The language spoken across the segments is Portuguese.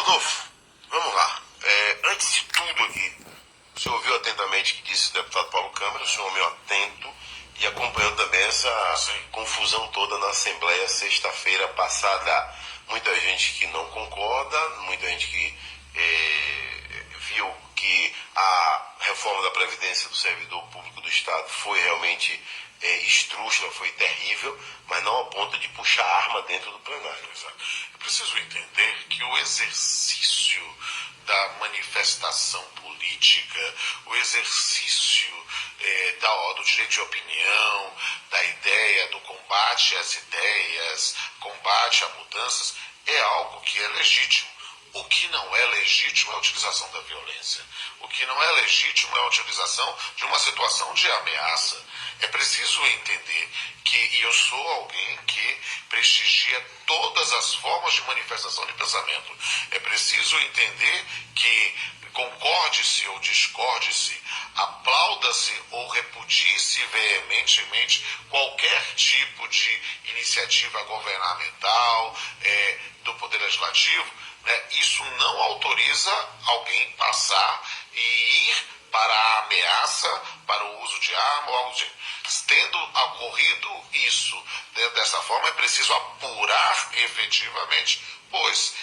Rodolfo, vamos lá. Antes de tudo aqui, o senhor ouviu atentamente o que disse o deputado Paulo Câmara, o senhor é meio atento e acompanhou também essa confusão toda na Assembleia sexta-feira passada. Muita gente que não concorda, muita gente que viu que a reforma da Previdência do Servidor Público do Estado foi realmente estrúxula, foi terrível, mas não a ponto de puxar arma dentro do plenário. Exato. É preciso entender que o exercício da manifestação política, o exercício do direito de opinião, da ideia, do combate às ideias, combate a mudanças, é algo que é legítimo. O que não é legítimo é a utilização da violência. O que não é legítimo é a utilização de uma situação de ameaça. É preciso entender que eu sou alguém que prestigia todas as formas de manifestação de pensamento. É preciso entender que concorde-se ou discorde-se, aplauda-se ou repudie-se veementemente qualquer tipo de iniciativa governamental, do Poder Legislativo, né? Isso não autoriza alguém passar e ir para a ameaça, para o uso de arma ou algo do tipo. Tendo ocorrido isso dessa forma, é preciso apurar efetivamente, pois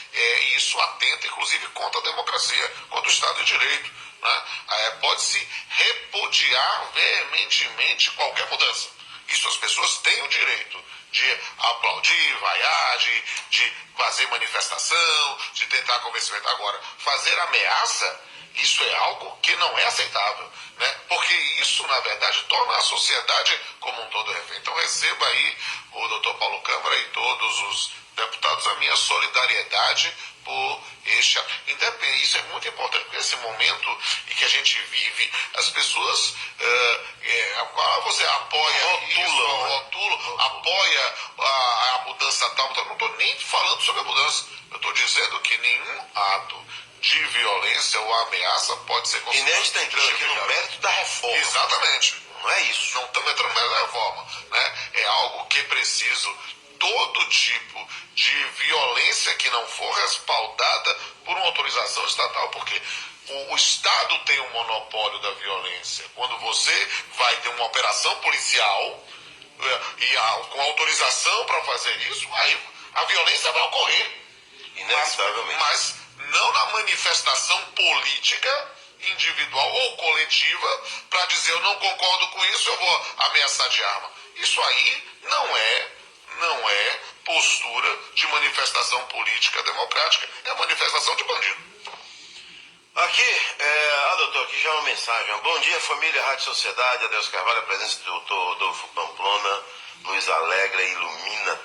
isso atenta inclusive contra a democracia, contra o Estado de Direito. Né? Pode-se repudiar veementemente qualquer mudança. Isso as pessoas têm o direito de aplaudir, vaiar, de fazer manifestação, de tentar convencimento. Agora, fazer ameaça, isso é algo que não é aceitável, né? Porque isso, na verdade, torna a sociedade como um todo refém. Então receba aí o doutor Paulo Câmara e todos os deputados a minha solidariedade por este... Isso é muito importante, porque nesse momento em que a gente vive, as pessoas você apoia rotulam, apoia a mudança tal. Então, eu não estou nem falando sobre a mudança. Eu estou dizendo que nenhum ato de violência ou ameaça pode ser considerado. E nem está entrando aqui no mérito da reforma. Exatamente. Não é isso. Não estamos entrando no mérito da reforma. Né? É algo que é preciso todo tipo de violência que não for respaldada por uma autorização estatal, porque o Estado tem o monopólio da violência. Quando você vai ter uma operação policial com autorização para fazer isso, aí a violência vai ocorrer. Inevitavelmente. Mas não na manifestação política individual ou coletiva para dizer eu não concordo com isso, eu vou ameaçar de arma. Isso aí não é postura de manifestação política democrática, é a manifestação de bandido. Aqui, doutor, aqui já é uma mensagem. Bom dia, família Rádio Sociedade, Adeus Carvalho, a presença do doutor Rodolfo Pamplona, Luiz Alegra ilumina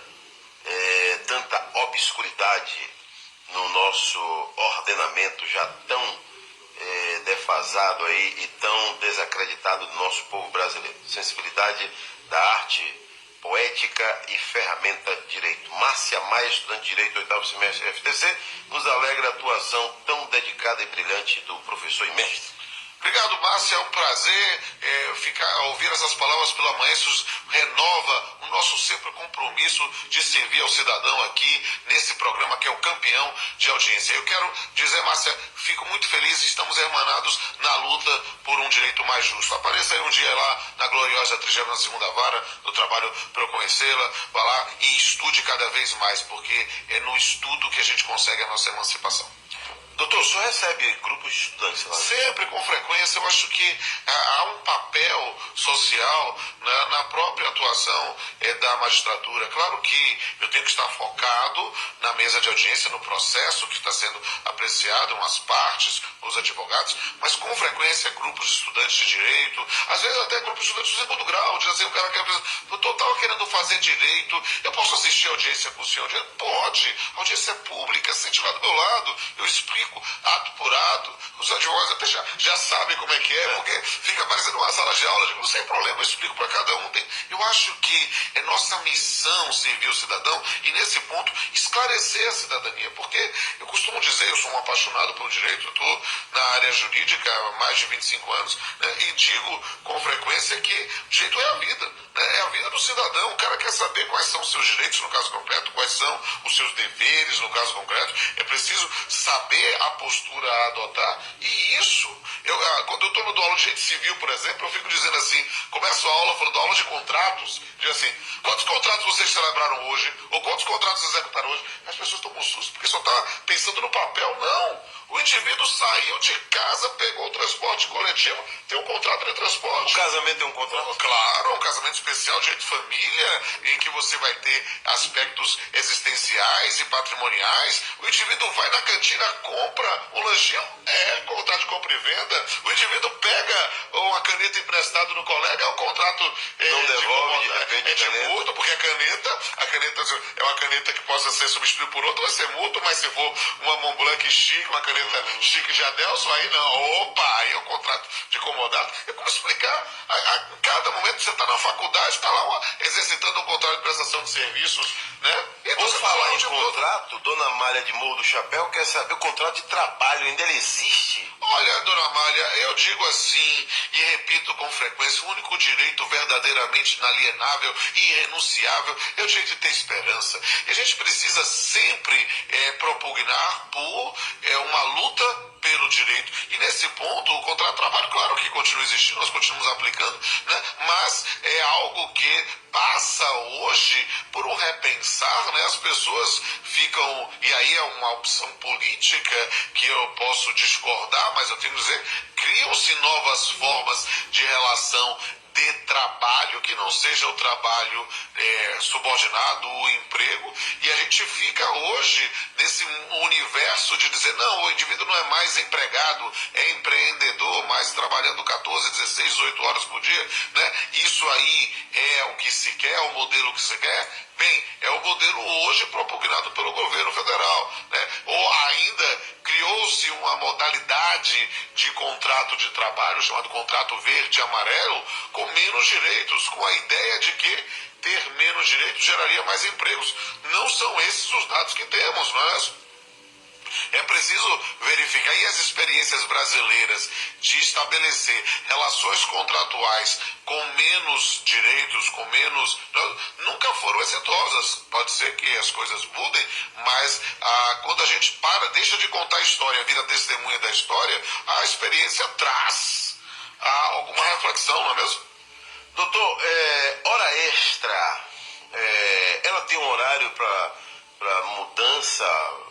tanta obscuridade no nosso ordenamento já tão defasado aí e tão desacreditado do nosso povo brasileiro. Sensibilidade da arte poética e ferramenta de direito. Márcia Maia, estudante de direito, oitavo semestre FTC, nos alegra a atuação tão dedicada e brilhante do professor e mestre. Obrigado, Márcia, é um prazer ouvir essas palavras pela manhã. Isso renova o nosso sempre compromisso de servir ao cidadão aqui nesse programa que é o campeão de audiência. Eu quero dizer, Márcia, fico muito feliz, estamos hermanados na luta por um direito mais justo. Apareça aí um dia lá na gloriosa 32ª Vara do Trabalho para eu conhecê-la, vá lá e estude cada vez mais, porque é no estudo que a gente consegue a nossa emancipação. Doutor, o senhor recebe grupos de estudantes lá? Sempre, com frequência. Eu acho que há um papel social, né, na própria atuação da magistratura. Claro que eu tenho que estar focado na mesa de audiência, no processo que está sendo apreciado, as partes, os advogados, mas com frequência grupos de estudantes de direito, às vezes até grupos de estudantes de segundo grau, diz assim, o cara quer, doutor, estava querendo fazer direito, eu posso assistir a audiência com o senhor? Pode, a audiência é pública, sente lá do meu lado, eu explico ato por ato, os advogados até já sabem como é que é, porque fica parecendo uma sala de aula, eu digo, sem problema, eu explico para cada um. Eu acho que é nossa missão servir o cidadão e nesse ponto esclarecer a cidadania, porque eu costumo dizer, eu sou um apaixonado pelo direito, eu estou na área jurídica há mais de 25 anos, né, e digo com frequência que o direito é a vida, né? né? É a vida do cidadão. O cara quer saber quais são os seus direitos, no caso concreto, quais são os seus deveres, no caso concreto. É preciso saber a postura a adotar. E isso, quando eu estou no aula de direito civil, por exemplo, eu fico dizendo assim, começo a aula falando aula de contratos, diz assim, quantos contratos vocês celebraram hoje? Ou quantos contratos executaram hoje? As pessoas tomam um susto, porque só está pensando no papel. Não! O indivíduo saiu de casa, pegou o transporte coletivo, tem um contrato de transporte. O casamento tem um contrato? Claro, um casamento especial, direito de família, em que você vai ter aspectos existenciais e patrimoniais. O indivíduo vai na cantina, compra um lanchinho, contrato de compra e venda. O indivíduo pega uma caneta emprestada no colega, é um contrato não devolve, de repente, de multa, porque a caneta é uma caneta que possa ser substituída por outra, vai ser multa, mas se for uma Montblanc chique, uma caneta chique de Adelson, aí não. Opa, aí é um contrato de comodato. Eu como explicar? A cada momento que você está na faculdade, está lá exercitando um contrato de prestação de serviços, né? Então, vou falar em contrato, dona Amália de Morro do Chapéu quer saber o contrato de trabalho, ainda ele existe? Olha, dona Amália, eu digo assim e repito com frequência, o único direito verdadeiramente inalienável e irrenunciável é o direito de ter esperança. E a gente precisa sempre propugnar por uma luta pelo direito. E nesse ponto, o contrato de trabalho, claro que continua existindo, nós continuamos aplicando, né? Mas é algo que passa hoje por um repensar, né? As pessoas ficam, e aí é uma opção política que eu posso discordar, mas eu tenho que dizer, criam-se novas formas de relação de trabalho, que não seja o trabalho subordinado, o emprego, e a gente fica hoje nesse universo de dizer, não, o indivíduo não é mais empregado, é empreendedor, mas trabalhando 14, 16, 18 horas por dia, né? Isso aí é o que se quer, é o modelo que se quer? Bem, é o modelo hoje propugnado pelo governo federal, né? Ou ainda criou-se uma modalidade de contrato de trabalho chamado contrato verde e amarelo com menos direitos, com a ideia de que ter menos direitos geraria mais empregos. Não são esses os dados que temos, não é? É preciso verificar, e as experiências brasileiras de estabelecer relações contratuais com menos direitos, com menos... nunca foram exitosas. Pode ser que as coisas mudem, mas quando a gente deixa de contar a história, vira testemunha da história, a experiência traz alguma reflexão, não é mesmo? Doutor, hora extra, ela tem um horário para mudança?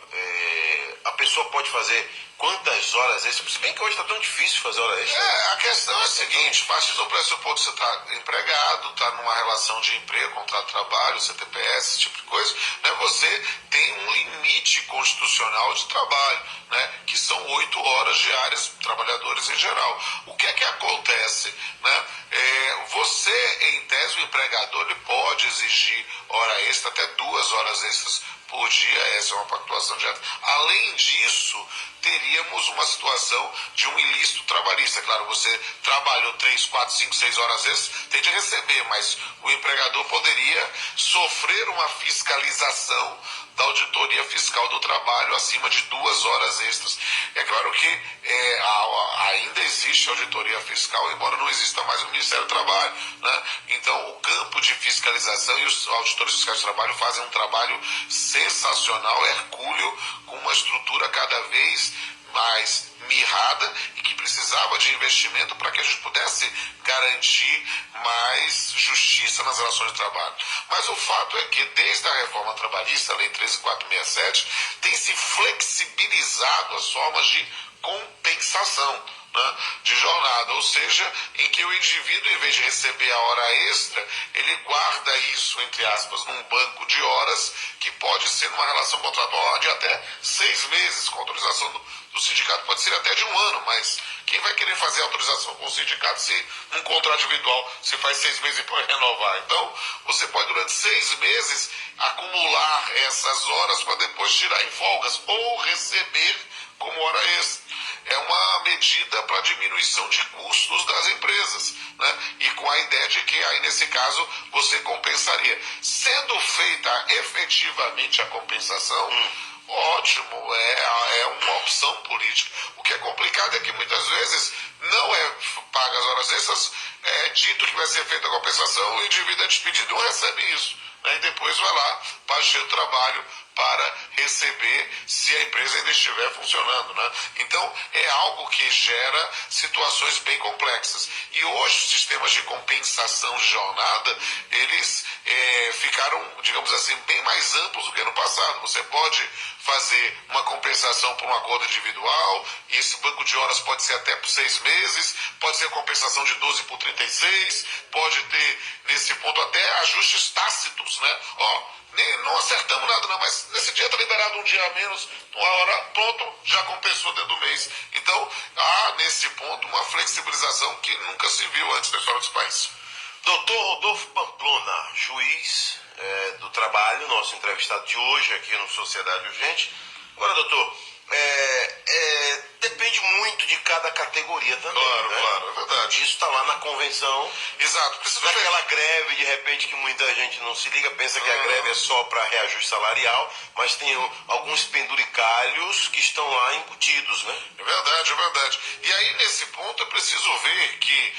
A pessoa pode fazer quantas horas extras? Se bem que hoje está tão difícil fazer hora extra. A questão é a seguinte, parte do pressuposto que você está empregado, está numa relação de emprego, contrato de trabalho, CTPS, esse tipo de coisa, né? Você tem um limite constitucional de trabalho, né? Que são 8 horas diárias, trabalhadores em geral. O que é que acontece, né? Você, em tese, o empregador, ele pode exigir hora extra, até 2 horas extras por dia, essa é uma pactuação direta. Além disso, teríamos uma situação de um ilícito trabalhista. Claro, você trabalhou 3, 4, 5, 6 horas extras, tem de receber, mas o empregador poderia sofrer uma fiscalização da auditoria fiscal do trabalho acima de 2 horas extras. É claro que ainda existe auditoria fiscal, embora não exista mais o Ministério do Trabalho, né? Então, o campo de fiscalização e os auditores fiscais do trabalho fazem um trabalho sensacional, hercúleo, com uma estrutura cada vez mais mirrada e que precisava de investimento para que a gente pudesse garantir mais justiça nas relações de trabalho. Mas o fato é que desde a reforma trabalhista, a Lei 13.467, tem se flexibilizado as formas de compensação, né, de jornada, ou seja, em que o indivíduo, em vez de receber a hora extra, ele guarda isso, entre aspas, num banco de horas que pode ser numa relação contratual de até 6 meses, com autorização do sindicato, pode ser até de 1 ano, mas quem vai querer fazer autorização com o sindicato se num contrato individual se faz 6 meses e pode renovar? Então, você pode durante 6 meses acumular essas horas para depois tirar em folgas ou receber como hora extra. É uma medida para diminuição de custos das empresas, né? E com a ideia de que aí nesse caso você compensaria. Sendo feita efetivamente a compensação, ótimo, é uma opção política. O que é complicado é que muitas vezes não é paga as horas extras, é dito que vai ser feita a compensação, o indivíduo é despedido e não recebe isso. Né? E depois vai lá para o trabalho para receber se a empresa ainda estiver funcionando. Né? Então, é algo que gera situações bem complexas. E hoje, os sistemas de compensação de jornada, eles ficaram, digamos assim, bem mais amplos do que no passado. Você pode fazer uma compensação por um acordo individual, e esse banco de horas pode ser até por 6 meses, pode ser compensação de 12 por 36, pode ter, nesse ponto, até ajustes tácitos, né? Ó, não acertamos nada não, mas nesse dia está liberado um dia a menos, uma hora, pronto, já compensou dentro do mês. Então, há nesse ponto uma flexibilização que nunca se viu antes na história dos países. Doutor Rodolfo Pamplona, juiz do trabalho, nosso entrevistado de hoje aqui no Sociedade Urgente. Agora, doutor, depende muito de cada categoria também. Claro, né? claro, é verdade. Isso está lá na convenção. Exato. Precisa Daquela greve, de repente, que muita gente não se liga, pensa que a greve é só para reajuste salarial, mas tem alguns penduricalhos que estão lá embutidos, né? É verdade, é verdade. E aí, nesse ponto, é preciso ver que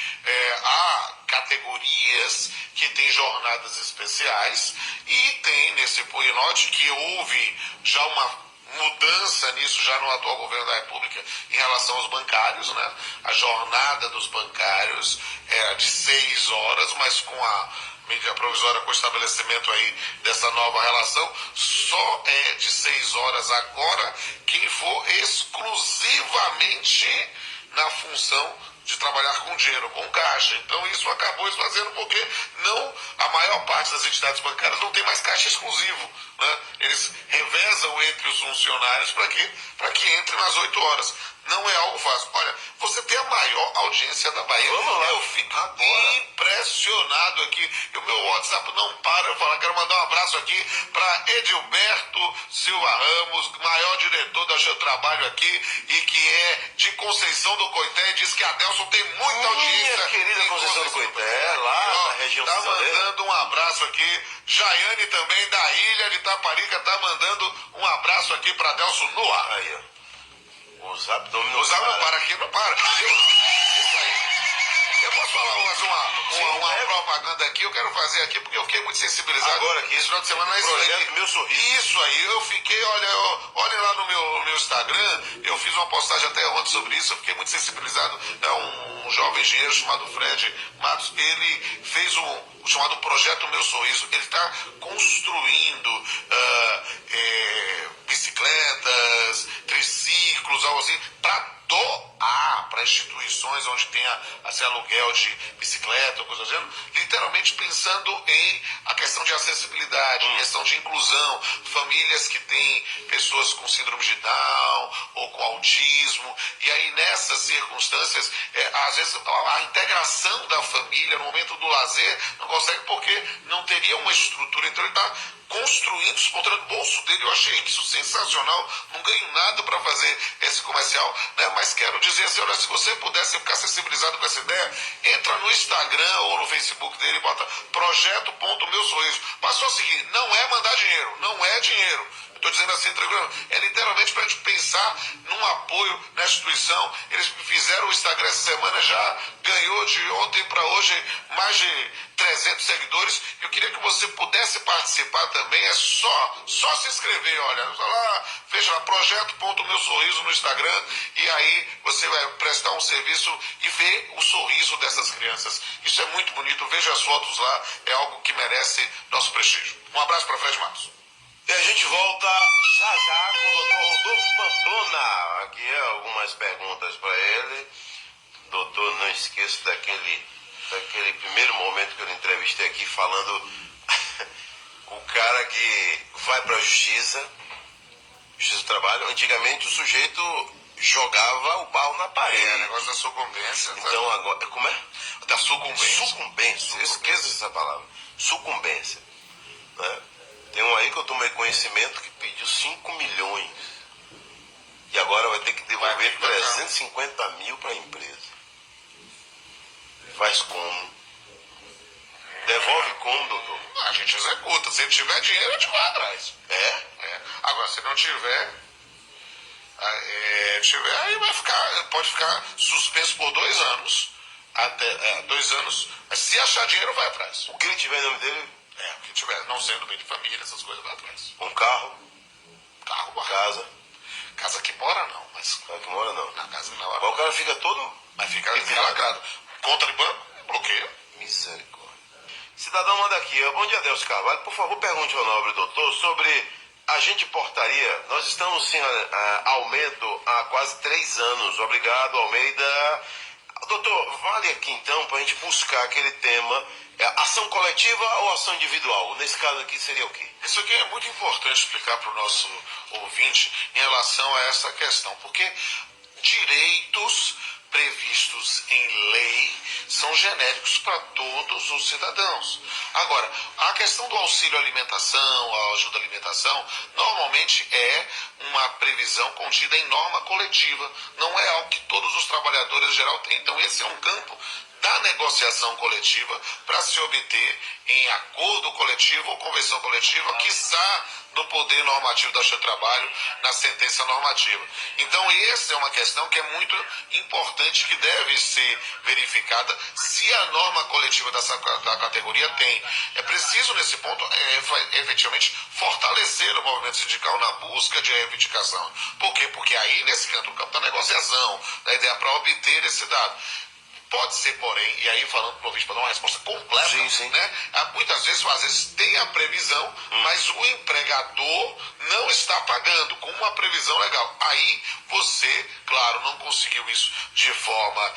há categorias que têm jornadas especiais e tem, nesse note que houve já uma mudança nisso já no atual governo da República em relação aos bancários, né? A jornada dos bancários era de 6 horas, mas com a medida provisória com o estabelecimento aí dessa nova relação, só é de 6 horas agora quem for exclusivamente na função de trabalhar com dinheiro, com caixa. Então isso acabou esvaziando porque a maior parte das entidades bancárias não tem mais caixa exclusivo. Né? Eles revezam entre os funcionários para que entre nas 8 horas. Não é algo fácil. Olha, você tem a maior audiência da Bahia. Vamos lá. Eu fico impressionado aqui. E o meu WhatsApp não para. Eu falo, quero mandar um abraço aqui para Edilberto Silva Ramos, maior diretor do seu trabalho aqui e que é de Conceição do Coité, e diz que a Delson tem muita audiência. Minha querida em Conceição do Coité, lá na região tá cidadã. mandando um abraço aqui. Jaiane também, da ilha de Taparica, tá mandando um abraço aqui para Delson no ar. Aí, ó. O Zap não para aqui, não para. Isso aí. Eu posso falar mais uma propaganda aqui, eu quero fazer aqui, porque eu fiquei muito sensibilizado. Agora aqui, esse final de semana, esse projeto Meu Sorriso. Isso aí, eu fiquei, olha lá no meu Instagram, eu fiz uma postagem até ontem sobre isso, eu fiquei muito sensibilizado. É um jovem engenheiro chamado Fred Matos, ele fez o chamado Projeto Meu Sorriso. Ele está construindo bicicletas, triciclos, algo assim, para doar para instituições onde tenha assim, aluguel de bicicleta, coisa do gênero, literalmente pensando em a questão de acessibilidade, questão de inclusão, famílias que têm pessoas com síndrome de Down ou com autismo, e aí nessas circunstâncias, às vezes a integração da família no momento do lazer não consegue porque não teria uma estrutura, então ele está construindo, espontâneo do bolso dele. Eu achei isso sensacional, não ganho nada para fazer esse comercial, né? Mas quero dizer assim, olha, se você pudesse ficar sensibilizado com essa ideia, entra no Instagram ou no Facebook dele e bota projeto.meusorriso. Mas só o seguinte, não é mandar dinheiro, não é dinheiro. Estou dizendo assim, tranquilo, é literalmente para a gente pensar num apoio na instituição. Eles fizeram o Instagram essa semana, já ganhou de ontem para hoje mais de 300 seguidores. Eu queria que você pudesse participar também, é só se inscrever, olha, lá, veja lá, projeto.meusorriso no Instagram, e aí você vai prestar um serviço e ver o sorriso dessas crianças. Isso é muito bonito, veja as fotos lá, é algo que merece nosso prestígio. Um abraço para Fred Matos. E a gente volta já já com o Dr. Rodolfo Pamplona. Aqui algumas perguntas para ele. Doutor, não esqueça daquele primeiro momento que eu entrevistei aqui falando o cara que vai para a justiça do trabalho. Antigamente o sujeito jogava o barro na parede. É, negócio da sucumbência. Então agora, como é? Da sucumbência. Sucumbência, eu esqueço essa palavra. Sucumbência. Né? Tem um aí que eu tomei conhecimento que pediu 5 milhões. E agora vai ter que devolver 350 mil para a empresa. Faz como? Devolve como, doutor? A gente executa. Se ele tiver dinheiro, a gente vai atrás. É? Agora, se não tiver, aí pode ficar suspenso por 2 anos. Até 2 anos. Mas se achar dinheiro, vai atrás. O que ele tiver em nome dele, O que tiver não sendo bem de família, essas coisas, vai atrás. um carro, Carro, barra. casa, Casa que mora, não. Mas cara que mora não. na casa não. Mas o cara fica todo Mas fica lacrado. Conta de banco, bloqueio. misericórdia. Cidadão manda aqui, bom dia, Adelso Carvalho. Por favor, pergunte ao nobre doutor sobre agente portaria. Nós estamos sem aumento há quase 3 anos. Obrigado, Almeida. Doutor, vale aqui então para a gente buscar aquele tema, ação coletiva ou ação individual? Nesse caso aqui seria o quê? Isso aqui é muito importante explicar para o nosso ouvinte em relação a essa questão, porque direitos previstos em lei são genéricos para todos os cidadãos. Agora, a questão do auxílio alimentação, a ajuda à alimentação, normalmente é uma previsão contida em norma coletiva, não é algo que todos os trabalhadores em geral têm. Então, esse é um campo da negociação coletiva para se obter em acordo coletivo ou convenção coletiva, quiçá no poder normativo da Justiça do Trabalho, na sentença normativa. Então, essa é uma questão que é muito importante, que deve ser verificada se a norma coletiva da categoria tem. É preciso, nesse ponto, efetivamente, fortalecer o movimento sindical na busca de reivindicação. Por quê? Porque aí, nesse campo da negociação, da ideia para obter esse dado. Pode ser, porém, e aí falando para o ouvinte para dar uma resposta completa, Sim, sim. né? Muitas vezes, às vezes tem a previsão, mas o empregador não está pagando com uma previsão legal. Aí você, claro, não conseguiu isso de forma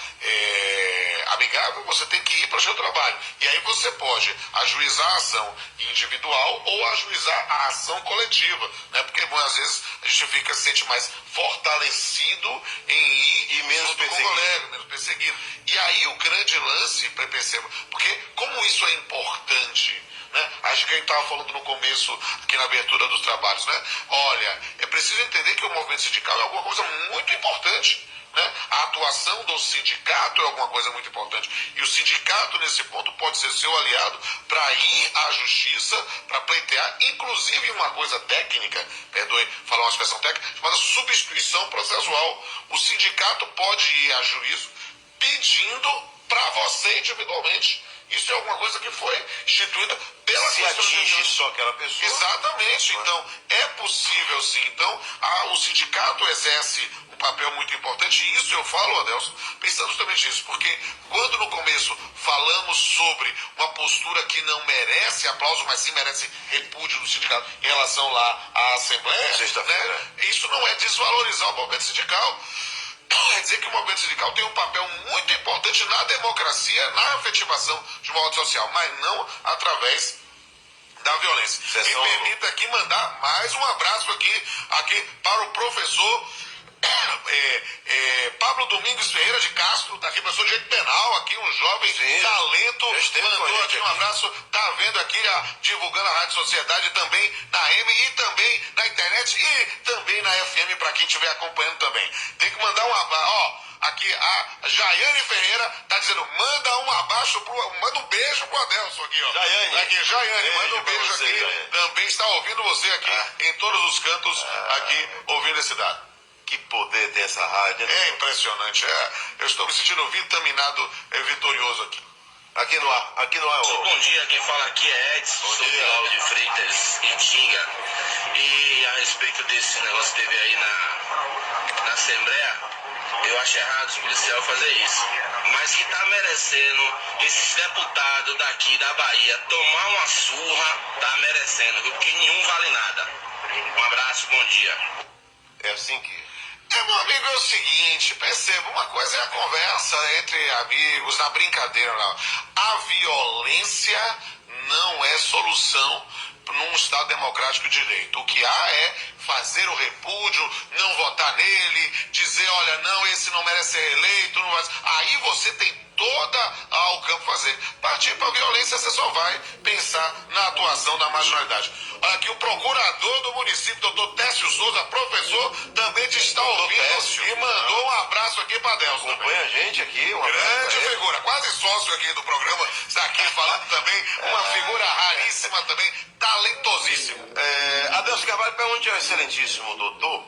amigável, você tem que ir para o seu trabalho. E aí você pode ajuizar a ação individual ou ajuizar a ação coletiva, né? Porque muitas vezes a gente se sente mais fortalecido em ir E menos junto com o perseguido. colega, menos perseguido. E aí o grande lance, perceba, porque como isso é importante, né? Acho que a gente estava falando no começo, aqui na abertura dos trabalhos, né? Olha, é preciso entender que o movimento sindical é alguma coisa muito importante. Né? A atuação do sindicato é alguma coisa muito importante. E o sindicato, nesse ponto, pode ser seu aliado para ir à justiça, para pleitear, inclusive uma coisa técnica, perdoe falar uma expressão técnica, chamada substituição processual. O sindicato pode ir a juízo pedindo para você individualmente. Isso é alguma coisa que foi instituída pela Se atinge só aquela pessoa. Exatamente. Então, é possível sim. Então, o sindicato exerce um papel muito importante, e isso eu falo, Adelson, pensando justamente nisso, porque quando no começo falamos sobre uma postura que não merece aplauso, mas sim merece repúdio do sindicato em relação lá à Assembleia, Sexta-feira. né? Isso não é desvalorizar o movimento sindical. Quer dizer que o movimento sindical tem um papel muito importante na democracia, na efetivação de uma ordem social, mas não através da violência. Sessão. Me permita aqui mandar mais um abraço aqui para o professor Pablo Domingos Ferreira de Castro, daqui, professor de direito penal, aqui um jovem Sim. talento, Já esteve com a mandou gente aqui um aqui. abraço, tá vendo aqui, divulgando a Rádio Sociedade também na M e também na internet e também na FM, para quem estiver acompanhando também. Tem que mandar um abraço, aqui a Jaiane Ferreira tá dizendo, manda um beijo pro Adelson aqui, ó. Jaiane. Aqui, Jaiane, Beijo manda um pra beijo você, aqui, Jaiane. também está ouvindo você aqui em todos os cantos, aqui, ouvindo esse dado. Que poder tem essa rádio, né? É impressionante, eu estou me sentindo vitaminado, vitorioso aqui. Aqui no ar. Bom dia, quem fala aqui é Edson, sou dia. Cláudio de Freitas, Itinga. E a respeito desse negócio que teve aí na Assembleia, eu acho errado os policiais fazer isso. Mas que tá merecendo esses deputados daqui da Bahia tomar uma surra, tá merecendo, viu? Porque nenhum vale nada. Um abraço, bom dia. É assim que... Meu amigo, é o seguinte, perceba, uma coisa é a conversa entre amigos, na brincadeira lá. A violência não é solução num Estado democrático de direito. O que há é fazer o repúdio, não votar nele, dizer, olha, não, esse não merece ser eleito, não vai... Aí você tem toda o campo fazer. Partir para a violência, você só vai pensar na atuação da marginalidade. Olha aqui, o procurador do município, doutor Técio Souza, professor, também te está ouvindo Técio. e mandou um abraço aqui para Adelson. Acompanha a gente aqui, uma Grande figura, quase sócio aqui do programa, está aqui falando também, uma figura raríssima também, talentosíssima. Adelso Carvalho, pergunte ao excelentíssimo doutor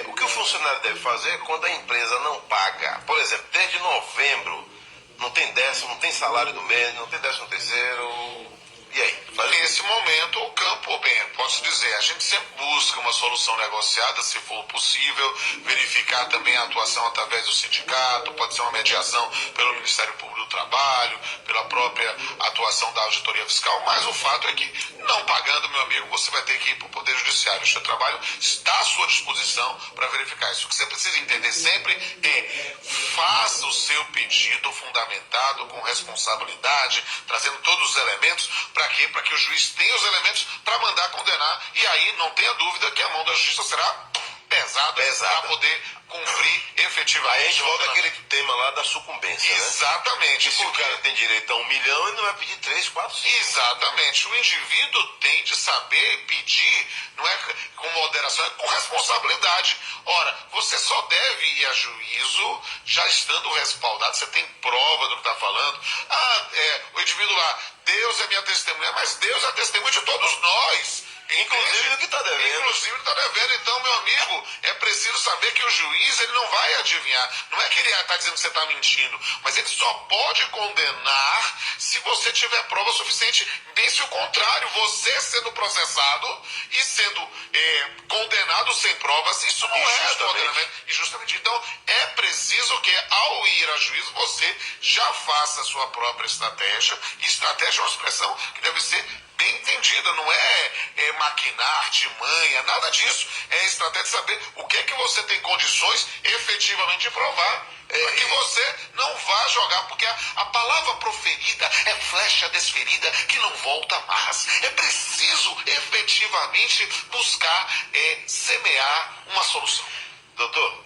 o que o funcionário deve fazer é quando a empresa não paga. Por exemplo, desde novembro, não tem décimo, não tem salário do mês, não tem 13º. E aí? Nesse momento, o campo, bem, posso dizer, a gente sempre busca uma solução negociada, se for possível, verificar também a atuação através do sindicato, pode ser uma mediação pelo Ministério Público do Trabalho, pela própria atuação da auditoria fiscal, mas o fato é que, não pagando, meu amigo, você vai ter que ir para o Poder Judiciário. O seu trabalho está à sua disposição para verificar isso. O que você precisa entender sempre é, faça o seu pedido fundamentado, com responsabilidade, trazendo todos os elementos. Para quê? Para que o juiz tenha os elementos para mandar condenar. E aí não tenha dúvida que a mão da justiça será pesada. Para poder cumprir efetivamente. Aí a gente volta àquele tema lá da sucumbência, né? Exatamente. E se o cara tem direito a 1 milhão, ele não vai pedir 3, 4, 5. Exatamente. O indivíduo tem de saber pedir, não é com moderação, é com responsabilidade. Ora, você só deve ir a juízo já estando respaldado, você tem prova do que está falando. O indivíduo lá, Deus é minha testemunha, mas Deus é a testemunha de todos nós. Inclusive do que está devendo. Inclusive do que está devendo. Então, meu amigo, é preciso saber que o juiz ele não vai adivinhar. Não é que ele está dizendo que você está mentindo, mas ele só pode condenar se você tiver prova suficiente. Bem se o contrário, você sendo processado e sendo condenado sem provas, isso não é condenamento. E justamente, então, é preciso que ao ir a juízo você já faça a sua própria estratégia. E estratégia é uma expressão que deve ser bem entendida, não é maquinar, artimanha, nada disso. É estratégia de saber o que é que você tem condições efetivamente de provar. Para que você não vá jogar, porque a palavra proferida é flecha desferida que não volta mais. É preciso efetivamente buscar semear uma solução. Doutor,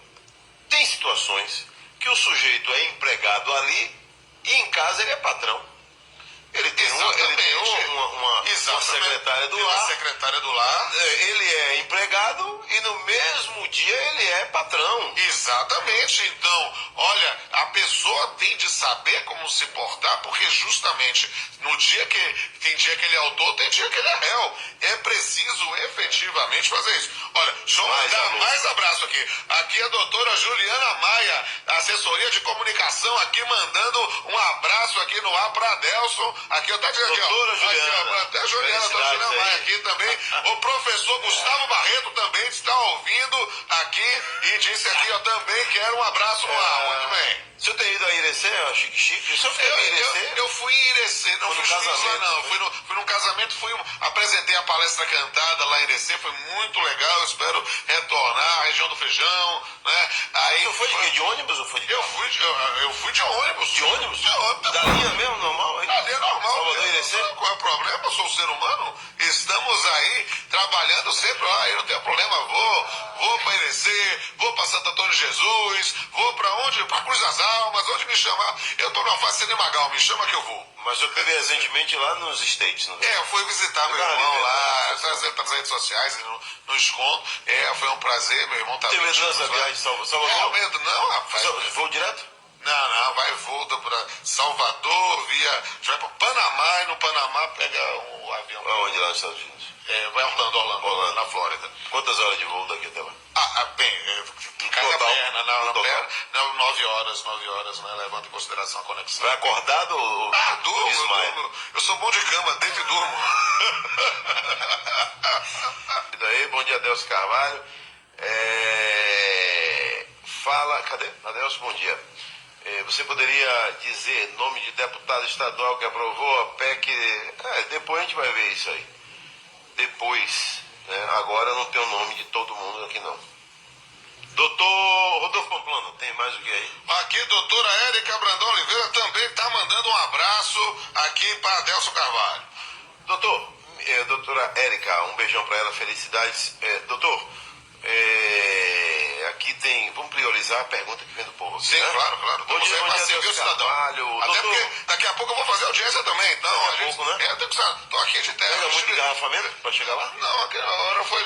tem situações que o sujeito é empregado ali e em casa ele é patrão. Ele tem uma secretária do lar. Uma secretária do lar. Ele é empregado e no mesmo dia ele é patrão. Exatamente. Então, olha, a pessoa tem de saber como se portar, porque justamente no dia que tem dia que ele é autor, tem dia que ele é réu. É preciso efetivamente fazer isso. Olha, deixa eu mandar mais abraço aqui. Aqui é a doutora Juliana Maia, assessoria de comunicação, aqui mandando um abraço aqui no ar para Adelson. Aqui eu tô dizendo aqui, ó. Doutora Juliana. Até a Juliana, doutora Juliana Maia aqui também. O professor Gustavo Barreto também está ouvindo aqui e disse aqui, ó, também quero um abraço no ar. Muito bem. O senhor tem ido a Irecê, ó, chique? O senhor foi a Irecê? Eu fui em Irecê, não fui no casamento, não. Fui num casamento, apresentei a palestra cantada lá em Irecê, foi muito legal, eu espero retornar à região do Feijão, né? Aí, O senhor foi de quê? De ônibus ou foi de carro? Eu fui de ônibus. De ônibus? De ônibus. Da linha mesmo, normal? Hein? Da linha normal. Salvador Irecê? Qual é o problema? Eu sou um ser humano. Estamos aí trabalhando sempre. Eu não tenho problema. Vou para Irecê, vou para Santo Antônio de Jesus, vou para onde? Para Cruz das Almas, onde me chamar. Eu estou numa fase Cinemagal, me chama que eu vou. Mas eu esteve recentemente lá nos States, não Eu fui visitar meu irmão lá, trazer para as redes sociais, no escondo. Foi um prazer, meu irmão tá Tem medo dessa viagem de Salvador? Medo não, rapaz. Voo direto? Não, volta para Salvador, vai para Panamá, e no Panamá pega um avião. Aonde lá nos Estados Unidos? Vai Orlando, na Flórida. Quantas horas de voo daqui até lá? Cada total? perna, No total? 9 horas, né? Levando em consideração a conexão. Vai acordado ou Durmo. Eu sou bom de cama, deito e durmo. E daí, bom dia, Adelso Carvalho. Fala, cadê? Adelso, bom dia. Você poderia dizer nome de deputado estadual que aprovou a PEC? Depois a gente vai ver isso aí. Depois, né? Agora não tem o nome de todo mundo aqui não. Doutor Rodolfo Pamplona, tem mais o que aí? Aqui, doutora Érica Brandão Oliveira também está mandando um abraço aqui para Adelso Carvalho. Doutora Érica, um beijão para ela, felicidades. Doutor, aqui tem, vamos priorizar a pergunta que vem do povo aqui, sim, né? claro. Bom dia, servir o cidadão. Até porque daqui a pouco eu vou fazer audiência também. Então, daqui a pouco, né? Tô aqui de terra. Pega muito engarrafamento para chegar lá? Não, aquela hora foi...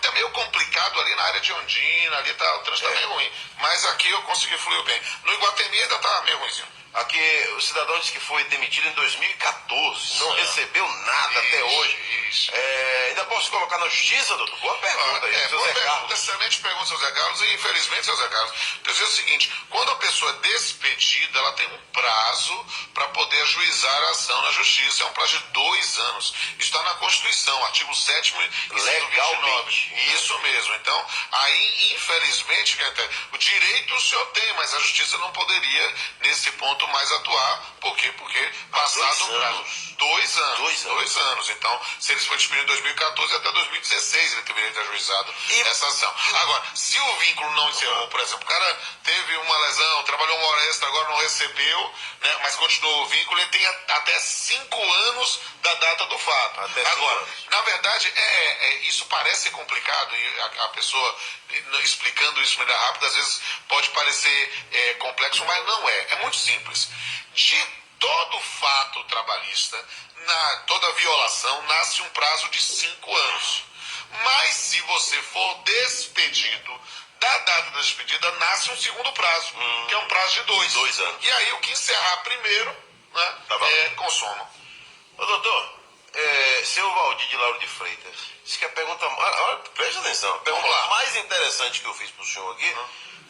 Tá meio complicado ali na área de Ondina, ali o trânsito tá meio ruim. Mas aqui eu consegui fluir bem. No Iguatemi ainda tá meio ruimzinho. Aqui, o cidadão disse que foi demitido em 2014, não recebeu nada até hoje. Isso. Ainda posso colocar na justiça, doutor? Boa pergunta aí, seu Boa Zé pergunta, Carlos. excelente pergunta, seu Zé Carlos, e infelizmente, seu Zé Carlos, quer dizer o seguinte, quando a pessoa é despedida, ela tem um prazo para poder ajuizar a ação na justiça, é um prazo de 2 anos. Isso está na Constituição, artigo 7º, inciso 29. Isso mesmo. Então, aí, infelizmente, o direito o senhor tem, mas a justiça não poderia, nesse ponto, mais atuar. Por quê? Porque passado o prazo. 2 anos. 2 anos. Então, se ele foi despedido em 2014, até 2016 ele deveria ter ajuizado essa ação. Agora, se o vínculo não encerrou, por exemplo, o cara teve uma lesão, trabalhou uma hora extra, agora não recebeu, né, mas continuou o vínculo, ele tem até 5 anos da data do fato. Agora, na verdade, isso parece complicado, e a pessoa explicando isso de maneira rápida, às vezes pode parecer complexo, mas não é. É muito simples. De todo fato trabalhista, toda violação, nasce um prazo de 5 anos. Mas se você for despedido, da data da despedida nasce um segundo prazo, que é um prazo de 2 anos. E aí o que encerrar primeiro, né, consoma. Ô, doutor, seu Valdir de Lauro de Freitas, disse que a pergunta, preste atenção, a pergunta mais interessante que eu fiz pro senhor aqui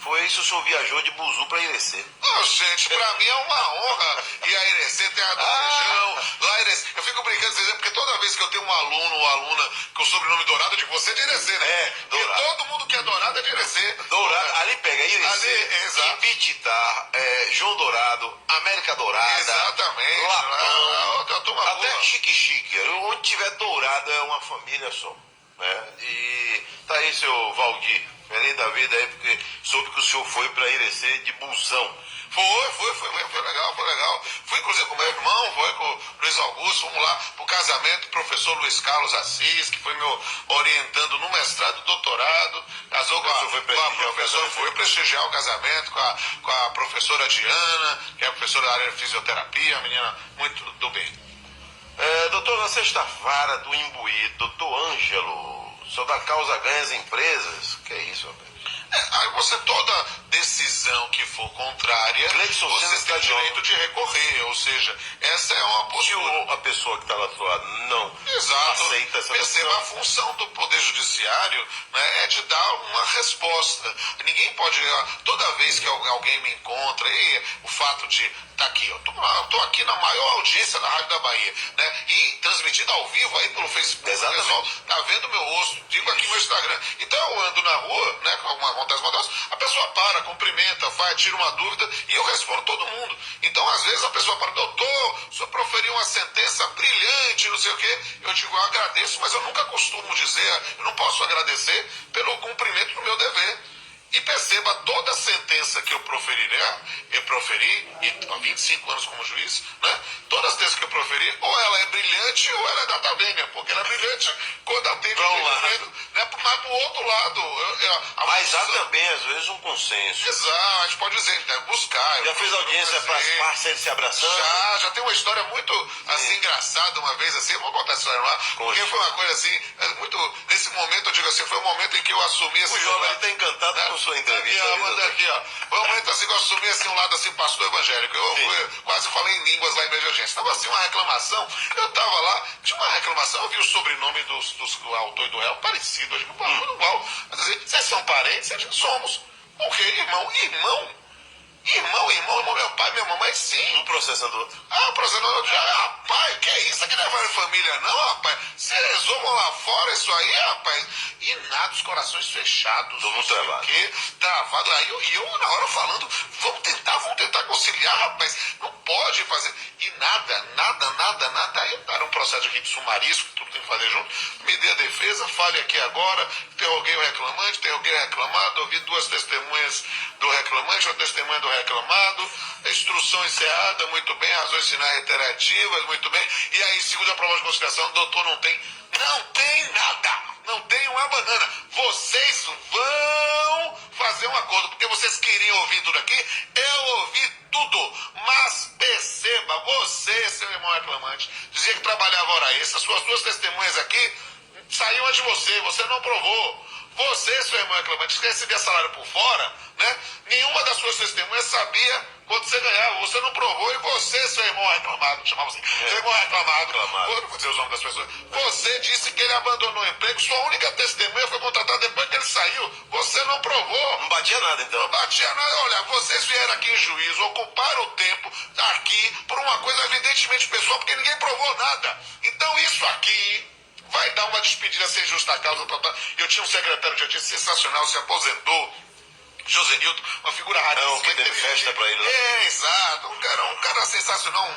foi se o senhor viajou de Buzu para Irecê. Oh, gente, pra mim é uma honra ir a Irecê, terra do feijão, lá Irecê. Eu fico brincando, porque toda vez que eu tenho um aluno ou aluna com o sobrenome Dourado, eu digo, você é de Irecê, né? Dourado. Porque todo mundo que é Dourado é de Irecê. Dourado, ali pega Irecê, Ibititá, João Dourado, América Dourada. Exatamente. Lapão, até Chique-Chique. Onde tiver Dourado é uma família só. Né? E tá aí, seu Valdir, feliz da vida aí, porque soube que o senhor foi para Irecê de busão. Foi legal. Fui inclusive com meu irmão, foi com o Luiz Augusto, fomos lá pro casamento do professor Luiz Carlos Assis, que foi meu orientando no mestrado e doutorado, casou com a professora, foi prestigiar o casamento com a professora Diana, que é professora da área de fisioterapia, uma menina muito do bem. Doutor, na sexta-feira do Imbuí, doutor Ângelo, só da causa ganha as empresas? Que é isso, rapaz? Aí você, toda decisão que for contrária, você tem direito de recorrer, ou seja, essa é uma postura. Se a pessoa que está lá do lado não aceita essa decisão. A função do Poder Judiciário, né, é de dar uma resposta. Ninguém pode, toda vez que alguém me encontra, e o fato de estar aqui, eu estou aqui na maior audiência da Rádio da Bahia, né, e transmitido ao vivo aí pelo Facebook, o pessoal está vendo meu rosto, digo aqui no Instagram. Então eu ando na rua, né, com alguma acontece uma dessas, a pessoa para, cumprimenta, tira uma dúvida e eu respondo todo mundo. Então, às vezes, a pessoa fala, doutor, o senhor proferiu uma sentença brilhante, não sei o quê. Eu digo, eu agradeço, mas eu nunca costumo dizer, eu não posso agradecer pelo cumprimento do meu dever. E perceba, toda sentença que eu proferi, há 25 anos como juiz, né? Todas as sentenças que eu proferi, ou ela é brilhante ou ela é data vênia, porque ela é brilhante quando atende o entendimento, né? Mas pro outro lado... Mas há também, às vezes, um consenso. Exato, a gente pode dizer, deve buscar. Já fez audiência para as partes se abraçando? Já tem uma história muito, assim, engraçada uma vez, assim, eu vou contar essa história lá, porque foi uma coisa, assim, muito... Nesse momento, eu digo assim, foi o momento em que eu assumi... Assim, o jovem está encantado com sua entrevista. Aqui, ó. Foi um momento assim que eu assumi assim, um lado assim, pastor evangélico. Eu quase falei em línguas lá em meio de audiência. Estava assim, uma reclamação. Eu estava lá, tinha uma reclamação, eu vi o sobrenome do autor e do réu parecido. Eu digo, pô, tudo igual. Mas assim, vocês são parentes? A gente somos. O quê? Irmão, meu pai e minha mamãe, sim. Um processando o outro. Processando o outro. Rapaz, que é isso? Aqui não é família, não, rapaz. Vocês resolvam lá fora isso aí, rapaz. E nada, os corações fechados. Todo mundo travado. Travado. Aí eu, na hora, falando, vamos tentar conciliar, rapaz. Não pode fazer. E nada. Aí era um processo aqui de sumarísco, tudo tem que fazer junto. Me dê a defesa, fale aqui agora. Interroguei o reclamante, interroguei o reclamado, ouvi 2 testemunhas do reclamante, uma testemunha do reclamado, instrução encerrada, muito bem, razões finais reiterativas, muito bem, e aí, segundo a prova de conciliação, o doutor não tem nada, não tem uma banana, vocês vão fazer um acordo, porque vocês queriam ouvir tudo aqui, eu ouvi tudo, mas perceba, você, seu irmão reclamante, dizia que trabalhava hora extra, suas 2 testemunhas aqui saíam antes de você não provou. Você, seu irmão reclamante, que recebia salário por fora, né? Nenhuma das suas testemunhas sabia você ganhava, você não provou e você, seu irmão reclamado, chamava assim, seu irmão reclamado, não vou dizer os nomes das pessoas, você disse que ele abandonou o emprego, sua única testemunha foi contratada depois que ele saiu, você não provou. Não batia nada, então. Não batia nada, olha, vocês vieram aqui em juízo, ocuparam o tempo aqui por uma coisa evidentemente pessoal, porque ninguém provou nada. Então isso aqui vai dar uma despedida sem justa causa total. Eu tinha um secretário de justiça sensacional, se aposentou, José Nilton, uma figura raríssima. Que teve festa pra ele, né? É, exato. Um cara sensacional,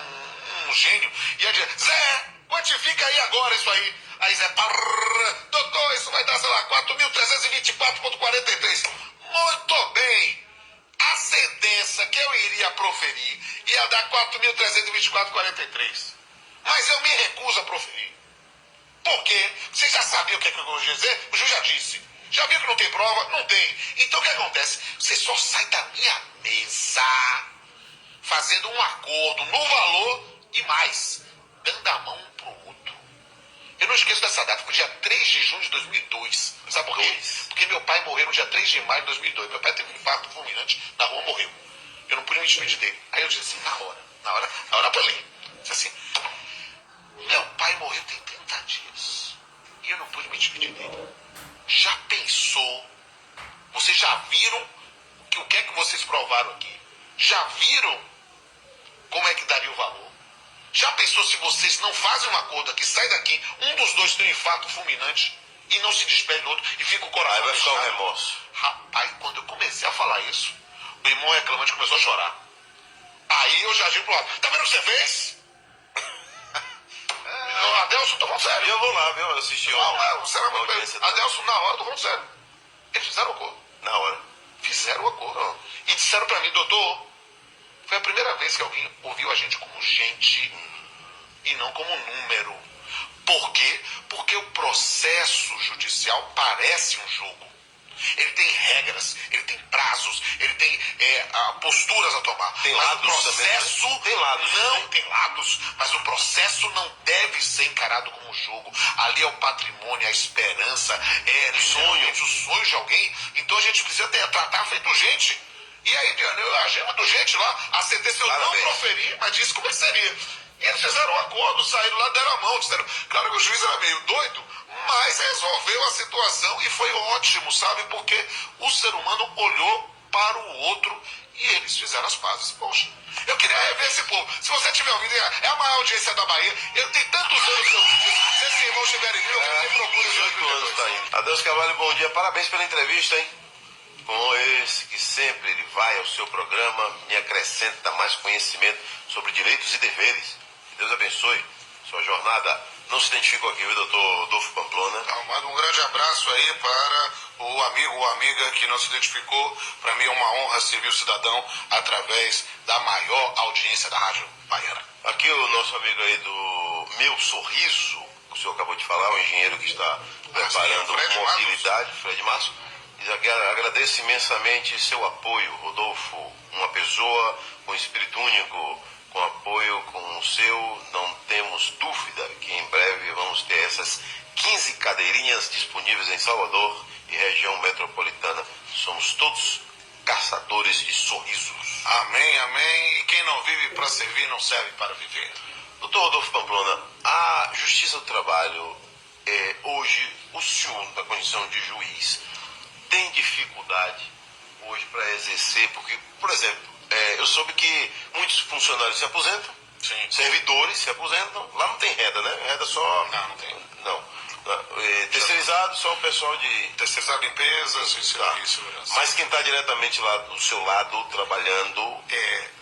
um gênio. E aí dizia, Zé, quantifica aí agora isso aí. Aí Zé, doutor, isso vai dar, sei lá, 4.324,43. Muito bem. A sentença que eu iria proferir ia dar 4.324,43. Mas eu me recuso a proferir. Por quê? Vocês já sabiam o que é que eu vou dizer? O juiz já disse. Já viu que não tem prova? Não tem. Então o que acontece? Você só sai da minha mesa fazendo um acordo no valor e mais, dando a mão um pro outro. Eu não esqueço dessa data, foi dia 3 de junho de 2002. Sabe por quê? Porque meu pai morreu no dia 3 de maio de 2002. Meu pai teve um infarto fulminante, na rua morreu. Eu não pude me despedir dele. Aí eu disse assim, na hora apelei. Disse assim, meu pai morreu tem 30 dias. E eu não pude me despedir dele. Já pensou? Vocês já viram o que é que vocês provaram aqui? Já viram como é que daria o valor? Já pensou se vocês não fazem um acordo aqui, sai daqui, um dos dois tem um infarto fulminante e não se despede do outro e fica o coração. Aí vai ficar um fechado? remorso. Rapaz, quando eu comecei a falar isso, o irmão reclamante começou a chorar. Aí eu já agi pro lado. Tá vendo o que você fez? Não, Adelson, tô falando sério. Eu vou lá, viu? Eu assisti Sinceramente, Adelson, na hora, tô falando sério. Eles fizeram o acordo. Na hora. Fizeram o acordo. E disseram pra mim, doutor, foi a primeira vez que alguém ouviu a gente como gente e não como número. Por quê? Porque o processo judicial parece um jogo. Ele tem regras, ele tem prazos, ele tem posturas a tomar. Tem mas lados o processo também, né? Tem lados não também. tem lados, mas o processo não deve ser encarado como um jogo. Ali é o patrimônio, a esperança, literalmente os sonhos de alguém. Então a gente precisa tratar feito gente. E aí, a gema do gente lá, a sentença eu não proferi, mas disse como é que seria. E eles fizeram um acordo, saíram lá, deram a mão, disseram, claro que o juiz era meio doido, mas resolveu a situação e foi ótimo, sabe? Porque o ser humano olhou para o outro e eles fizeram as pazes. Poxa, eu queria rever esse povo. Se você tiver ouvido, é a maior audiência da Bahia. Eu tenho tantos anos que eu fiz isso. Se esse irmão estiver em mim, eu quero que procure os 18 anos tá indo. Adeus Carvalho, bom dia. Parabéns pela entrevista, hein? Com esse que sempre ele vai ao seu programa e acrescenta mais conhecimento sobre direitos e deveres. Que Deus abençoe sua jornada. Não se identificou aqui, viu, doutor Rodolfo Pamplona? Então, mando um grande abraço aí para o amigo ou amiga que não se identificou. Para mim é uma honra servir o cidadão através da maior audiência da Rádio Baiana. Aqui o nosso amigo aí do Meu Sorriso, o senhor acabou de falar, o engenheiro que está preparando mobilidade, Fred Márcio. Diz aqui, agradeço imensamente seu apoio, Rodolfo, uma pessoa com espírito único, com apoio com o seu, não temos dúvida que em breve vamos ter essas 15 cadeirinhas disponíveis em Salvador e região metropolitana. Somos todos caçadores de sorrisos. Amém, amém. E quem não vive para servir não serve para viver. Doutor Rodolfo Pamplona, a Justiça do Trabalho, hoje, o senhor, na condição de juiz, tem dificuldade hoje para exercer, porque, por exemplo, eu soube que muitos funcionários se aposentam, Sim. servidores se aposentam, lá não tem renda, né? Renda só... Não tem. Não. Terceirizado, só o pessoal de... Terceirizado limpezas e segurança. Mas quem está diretamente lá do seu lado, trabalhando...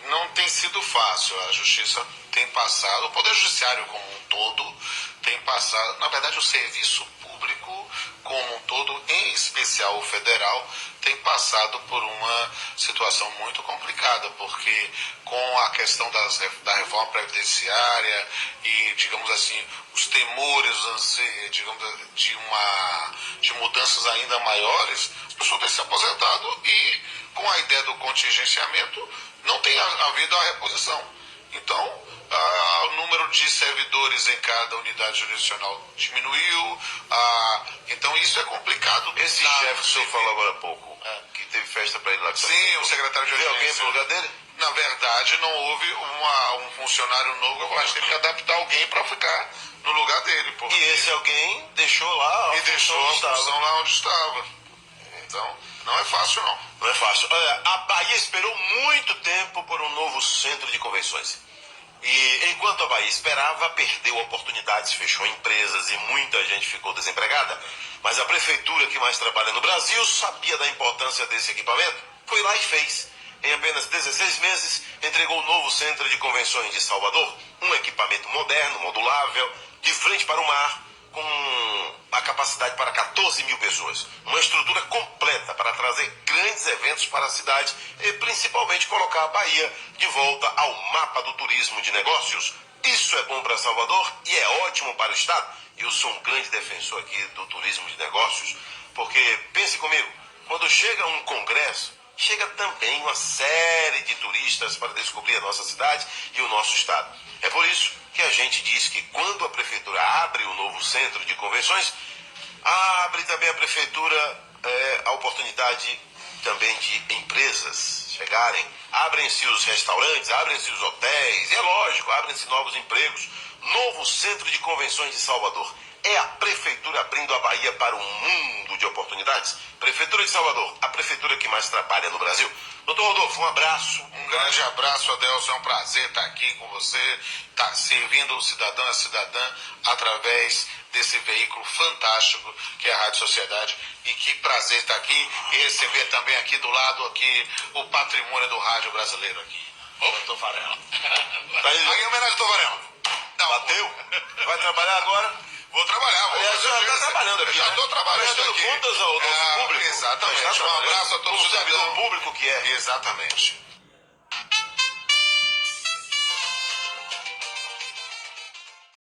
Não tem sido fácil. A Justiça tem passado, o Poder Judiciário como um todo tem passado, na verdade o serviço público como um todo, em especial o federal, tem passado por uma situação muito complicada, porque com a questão da reforma previdenciária e, digamos assim, os temores, digamos, de mudanças ainda maiores, as pessoas têm se aposentado e, com a ideia do contingenciamento, não tem havido a reposição. Então, o número de servidores em cada unidade jurisdicional diminuiu, então isso é complicado. Esse chefe que o senhor falou agora há pouco, que teve festa para ele lá. Sim, o secretário de Vê audiência. alguém pro lugar dele? Na verdade, não houve um funcionário novo, mas teve que adaptar alguém para ficar no lugar dele. Porque... E esse alguém deixou lá E deixou a função lá onde estava. Então, não é fácil, não. Não é fácil. Olha, a Bahia esperou muito tempo por um novo centro de convenções. E enquanto a Bahia esperava, perdeu oportunidades, fechou empresas e muita gente ficou desempregada. Mas a prefeitura que mais trabalha no Brasil sabia da importância desse equipamento, foi lá e fez. Em apenas 16 meses, entregou o novo centro de convenções de Salvador, um equipamento moderno, modulável, de frente para o mar, com a capacidade para 14 mil pessoas. Uma estrutura completa para trazer grandes eventos para a cidade e principalmente colocar a Bahia de volta ao mapa do turismo de negócios. Isso é bom para Salvador e é ótimo para o estado. Eu sou um grande defensor aqui do turismo de negócios, porque, pense comigo, quando chega um congresso, chega também uma série de turistas para descobrir a nossa cidade e o nosso estado. É por isso que a gente diz que quando a prefeitura abre o novo centro de convenções, abre também a prefeitura a oportunidade também de empresas chegarem. Abrem-se os restaurantes, abrem-se os hotéis, e é lógico, abrem-se novos empregos. Novo centro de convenções de Salvador. É a prefeitura abrindo a Bahia para um mundo de oportunidades. Prefeitura de Salvador, a prefeitura que mais trabalha no Brasil. Doutor Rodolfo, um abraço. Um grande abraço, Adelson. É um prazer estar aqui com você, estar servindo o cidadão e a cidadã através desse veículo fantástico que é a Rádio Sociedade. E que prazer estar aqui e receber também aqui do lado aqui o patrimônio do rádio brasileiro aqui. Doutor Varela. Tá aí, Aqui em homenagem ao Dr. Varela. Não, bateu? Vai trabalhar agora? Vou trabalhar. Aliás, já está trabalhando aqui, Já estou trabalhando prestando aqui. contas ao nosso público. Exatamente. Já está Um abraço a todo como cidadão. servidor público que é. Exatamente.